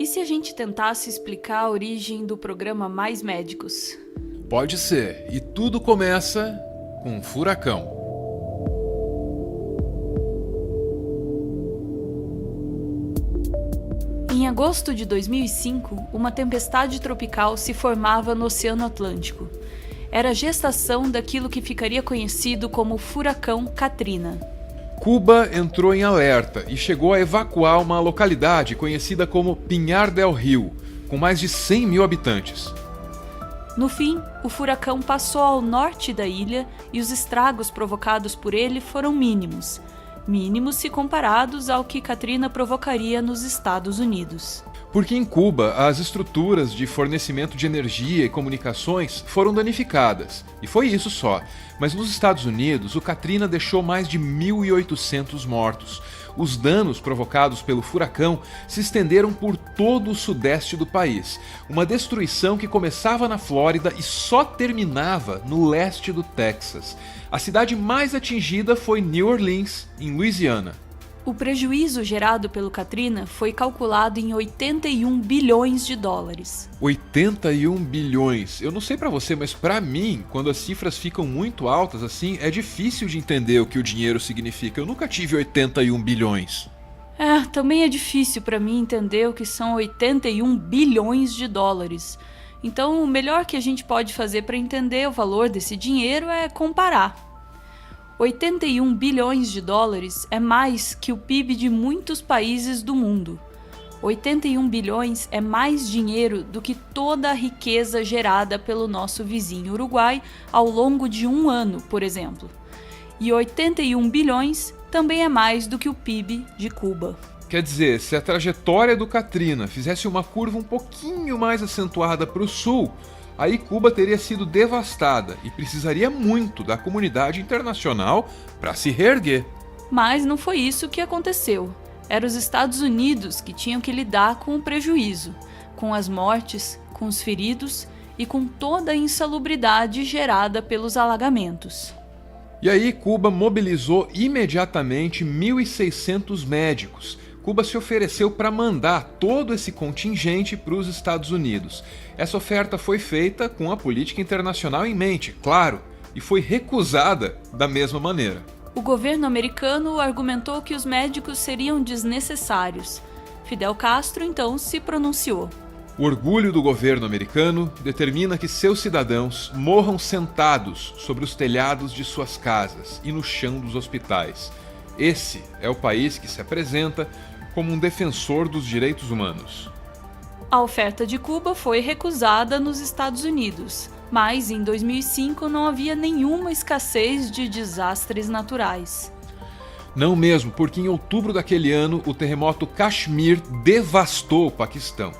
se a gente tentasse explicar a origem do programa Mais Médicos? Pode ser, e tudo começa com um furacão. Em agosto de 2005, uma tempestade tropical se formava no Oceano Atlântico. Era a gestação daquilo que ficaria conhecido como Furacão Katrina. Cuba entrou em alerta e chegou a evacuar uma localidade conhecida como Pinar del Rio, com mais de 100 mil habitantes. No fim, o furacão passou ao norte da ilha e os estragos provocados por ele foram mínimos. Mínimos se comparados ao que Katrina provocaria nos Estados Unidos. Porque em Cuba, as estruturas de fornecimento de energia e comunicações foram danificadas. E foi isso só. Mas nos Estados Unidos, o Katrina deixou mais de 1.800 mortos. Os danos provocados pelo furacão se estenderam por todo o sudeste do país. Uma destruição que começava na Flórida e só terminava no leste do Texas. A cidade mais atingida foi New Orleans, em Louisiana. O prejuízo gerado pelo Katrina foi calculado em 81 bilhões de dólares. 81 bilhões. Eu não sei pra você, mas pra mim, quando as cifras ficam muito altas assim, é difícil de entender o que o dinheiro significa. Eu nunca tive 81 bilhões. Também é difícil pra mim entender o que são 81 bilhões de dólares. Então, o melhor que a gente pode fazer para entender o valor desse dinheiro é comparar. 81 bilhões de dólares é mais que o PIB de muitos países do mundo. 81 bilhões é mais dinheiro do que toda a riqueza gerada pelo nosso vizinho Uruguai ao longo de um ano, por exemplo. E 81 bilhões também é mais do que o PIB de Cuba. Quer dizer, se a trajetória do Katrina fizesse uma curva um pouquinho mais acentuada para o sul, aí Cuba teria sido devastada e precisaria muito da comunidade internacional para se reerguer. Mas não foi isso que aconteceu. Eram os Estados Unidos que tinham que lidar com o prejuízo, com as mortes, com os feridos e com toda a insalubridade gerada pelos alagamentos. E aí Cuba mobilizou imediatamente 1.600 médicos. Cuba se ofereceu para mandar todo esse contingente para os Estados Unidos. Essa oferta foi feita com a política internacional em mente, claro, e foi recusada da mesma maneira. O governo americano argumentou que os médicos seriam desnecessários. Fidel Castro então se pronunciou. O orgulho do governo americano determina que seus cidadãos morram sentados sobre os telhados de suas casas e no chão dos hospitais. Esse é o país que se apresenta como um defensor dos direitos humanos. A oferta de Cuba foi recusada nos Estados Unidos, mas em 2005 não havia nenhuma escassez de desastres naturais. Não mesmo, porque em outubro daquele ano o terremoto Kashmir devastou o Paquistão.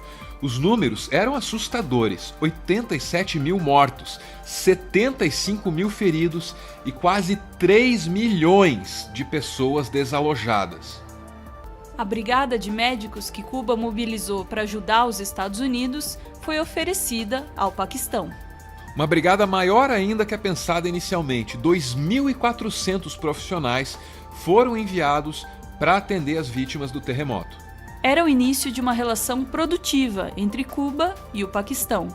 Os números eram assustadores: 87 mil mortos, 75 mil feridos e quase 3 milhões de pessoas desalojadas. A brigada de médicos que Cuba mobilizou para ajudar os Estados Unidos foi oferecida ao Paquistão. Uma brigada maior ainda que a pensada inicialmente. 2.400 profissionais foram enviados para atender as vítimas do terremoto. Era o início de uma relação produtiva entre Cuba e o Paquistão.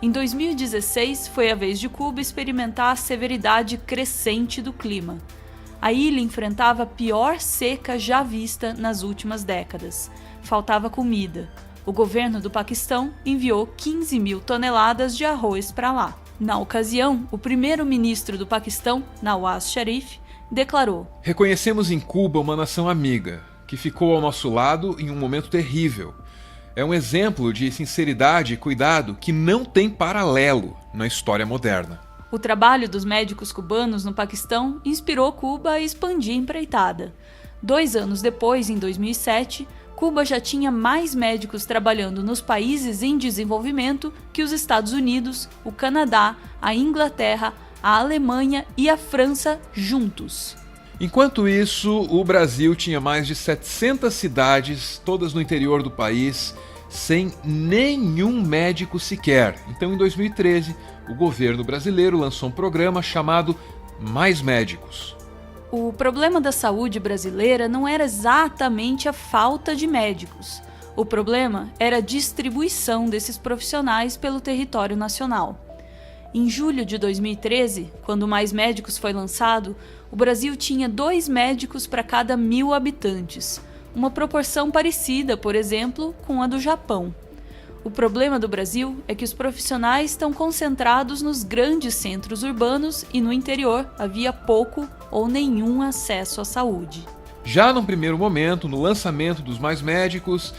Em 2016, foi a vez de Cuba experimentar a severidade crescente do clima. A ilha enfrentava a pior seca já vista nas últimas décadas. Faltava comida. O governo do Paquistão enviou 15 mil toneladas de arroz para lá. Na ocasião, o primeiro-ministro do Paquistão, Nawaz Sharif, declarou: "Reconhecemos em Cuba uma nação amiga, que ficou ao nosso lado em um momento terrível. É um exemplo de sinceridade e cuidado que não tem paralelo na história moderna." O trabalho dos médicos cubanos no Paquistão inspirou Cuba a expandir a empreitada. 2 anos depois, em 2007, Cuba já tinha mais médicos trabalhando nos países em desenvolvimento que os Estados Unidos, o Canadá, a Inglaterra, a Alemanha e a França juntos. Enquanto isso, o Brasil tinha mais de 700 cidades, todas no interior do país, sem nenhum médico sequer. Então, em 2013, o governo brasileiro lançou um programa chamado Mais Médicos. O problema da saúde brasileira não era exatamente a falta de médicos. O problema era a distribuição desses profissionais pelo território nacional. Em julho de 2013, quando o Mais Médicos foi lançado, o Brasil tinha 2 médicos para cada 1.000 habitantes, uma proporção parecida, por exemplo, com a do Japão. O problema do Brasil é que os profissionais estão concentrados nos grandes centros urbanos e no interior havia pouco ou nenhum acesso à saúde. Já num primeiro momento, no lançamento dos Mais Médicos,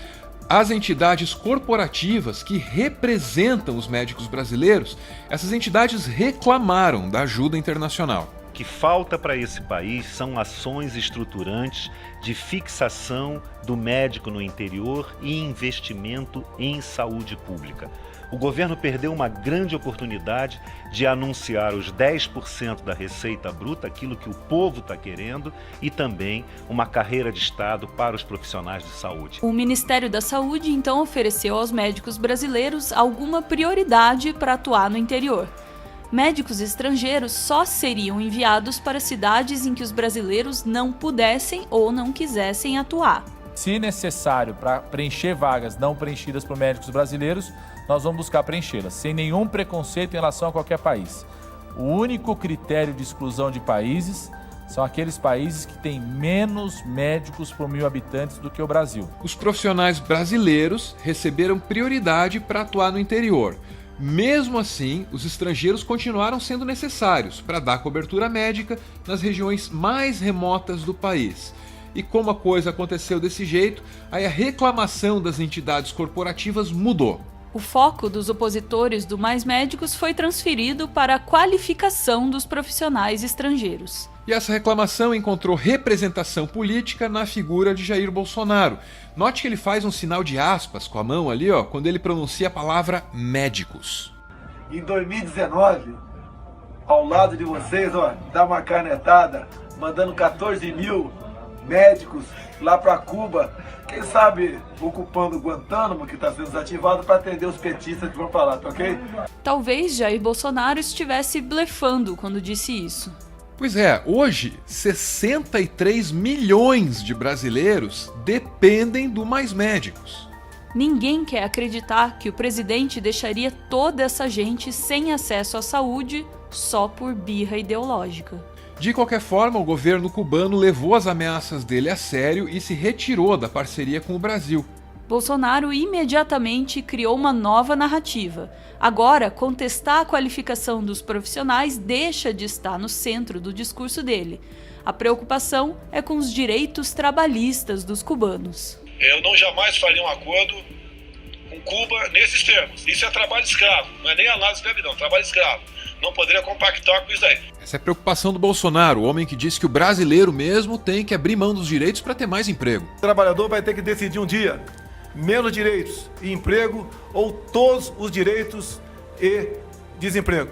as entidades corporativas que representam os médicos brasileiros, essas entidades reclamaram da ajuda internacional. O que falta para esse país são ações estruturantes de fixação do médico no interior e investimento em saúde pública. O governo perdeu uma grande oportunidade de anunciar os 10% da receita bruta, aquilo que o povo está querendo, e também uma carreira de Estado para os profissionais de saúde. O Ministério da Saúde então ofereceu aos médicos brasileiros alguma prioridade para atuar no interior. Médicos estrangeiros só seriam enviados para cidades em que os brasileiros não pudessem ou não quisessem atuar. Se necessário para preencher vagas não preenchidas por médicos brasileiros, nós vamos buscar preenchê-las, sem nenhum preconceito em relação a qualquer país. O único critério de exclusão de países são aqueles países que têm menos médicos por 1.000 habitantes do que o Brasil. Os profissionais brasileiros receberam prioridade para atuar no interior. Mesmo assim, os estrangeiros continuaram sendo necessários para dar cobertura médica nas regiões mais remotas do país. E como a coisa aconteceu desse jeito, aí a reclamação das entidades corporativas mudou. O foco dos opositores do Mais Médicos foi transferido para a qualificação dos profissionais estrangeiros. E essa reclamação encontrou representação política na figura de Jair Bolsonaro. Note que ele faz um sinal de aspas com a mão ali, quando ele pronuncia a palavra médicos. Em 2019, ao lado de vocês, dá uma canetada, mandando 14.000 médicos lá para Cuba, quem sabe ocupando Guantánamo, que está sendo desativado, para atender os petistas que vão para lá, tá ok? Talvez Jair Bolsonaro estivesse blefando quando disse isso. Pois é, hoje 63 milhões de brasileiros dependem do Mais Médicos. Ninguém quer acreditar que o presidente deixaria toda essa gente sem acesso à saúde só por birra ideológica. De qualquer forma, o governo cubano levou as ameaças dele a sério e se retirou da parceria com o Brasil. Bolsonaro imediatamente criou uma nova narrativa. Agora, contestar a qualificação dos profissionais deixa de estar no centro do discurso dele. A preocupação é com os direitos trabalhistas dos cubanos. Eu não jamais faria um acordo com Cuba nesses termos. Isso é trabalho escravo, não é nem análise de escravidão, trabalho escravo. Não poderia compactar com isso aí. Essa é a preocupação do Bolsonaro, o homem que diz que o brasileiro mesmo tem que abrir mão dos direitos para ter mais emprego. O trabalhador vai ter que decidir um dia: menos direitos e emprego ou todos os direitos e desemprego.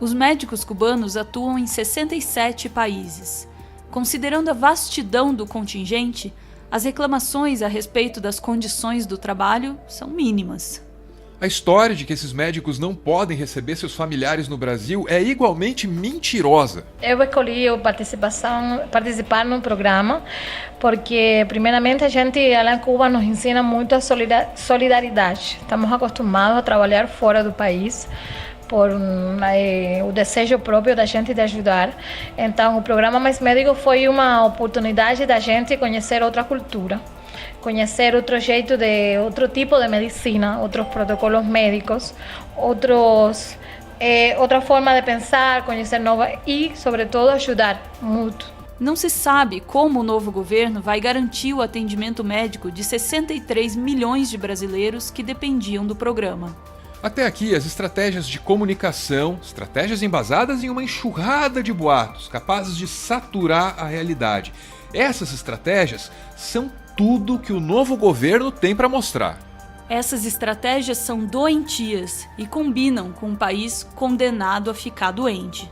Os médicos cubanos atuam em 67 países. Considerando a vastidão do contingente, as reclamações a respeito das condições do trabalho são mínimas. A história de que esses médicos não podem receber seus familiares no Brasil é igualmente mentirosa. Eu escolhi participar num programa porque, primeiramente, a gente lá em Cuba nos ensina muito a solidariedade. Estamos acostumados a trabalhar fora do país por o desejo próprio da gente de ajudar. Então, o programa Mais Médico foi uma oportunidade da gente conhecer outra cultura, conhecer outro tipo de medicina, outros protocolos médicos, outra forma de pensar, conhecer nova e, sobretudo, ajudar mútuo. Não se sabe como o novo governo vai garantir o atendimento médico de 63 milhões de brasileiros que dependiam do programa. Até aqui, as estratégias de comunicação, estratégias embasadas em uma enxurrada de boatos, capazes de saturar a realidade. Essas estratégias são tudo que o novo governo tem para mostrar. Essas estratégias são doentias e combinam com um país condenado a ficar doente.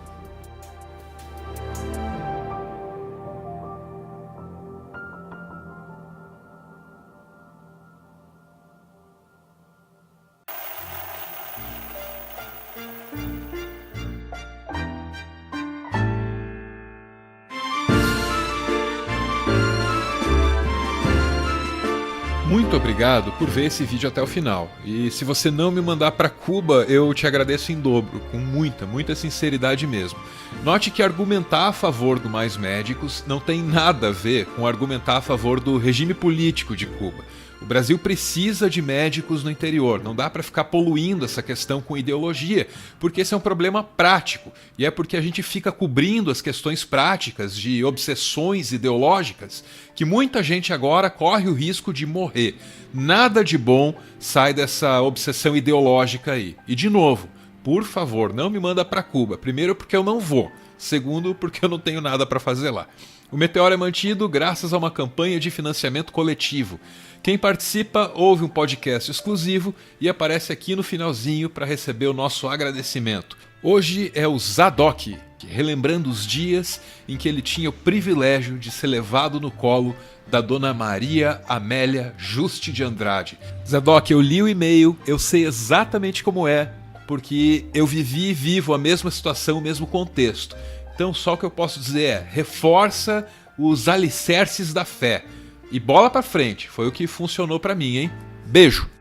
muito obrigado por ver esse vídeo até o final. E se você não me mandar para Cuba, eu te agradeço em dobro, com muita sinceridade mesmo. Note que argumentar a favor do Mais Médicos não tem nada a ver com argumentar a favor do regime político de Cuba. O Brasil precisa de médicos no interior, não dá para ficar poluindo essa questão com ideologia, porque esse é um problema prático, e é porque a gente fica cobrindo as questões práticas de obsessões ideológicas que muita gente agora corre o risco de morrer. Nada de bom sai dessa obsessão ideológica aí. E de novo, por favor, não me manda para Cuba, primeiro porque eu não vou, segundo porque eu não tenho nada para fazer lá. O Meteoro é mantido graças a uma campanha de financiamento coletivo. Quem participa ouve um podcast exclusivo e aparece aqui no finalzinho para receber o nosso agradecimento. Hoje é o Zadok, relembrando os dias em que ele tinha o privilégio de ser levado no colo da Dona Maria Amélia Juste de Andrade. Zadok, eu li o e-mail, eu sei exatamente como é, porque eu vivi e vivo a mesma situação, o mesmo contexto. Então só o que eu posso dizer é, reforça os alicerces da fé. E bola pra frente, foi o que funcionou pra mim, hein? Beijo!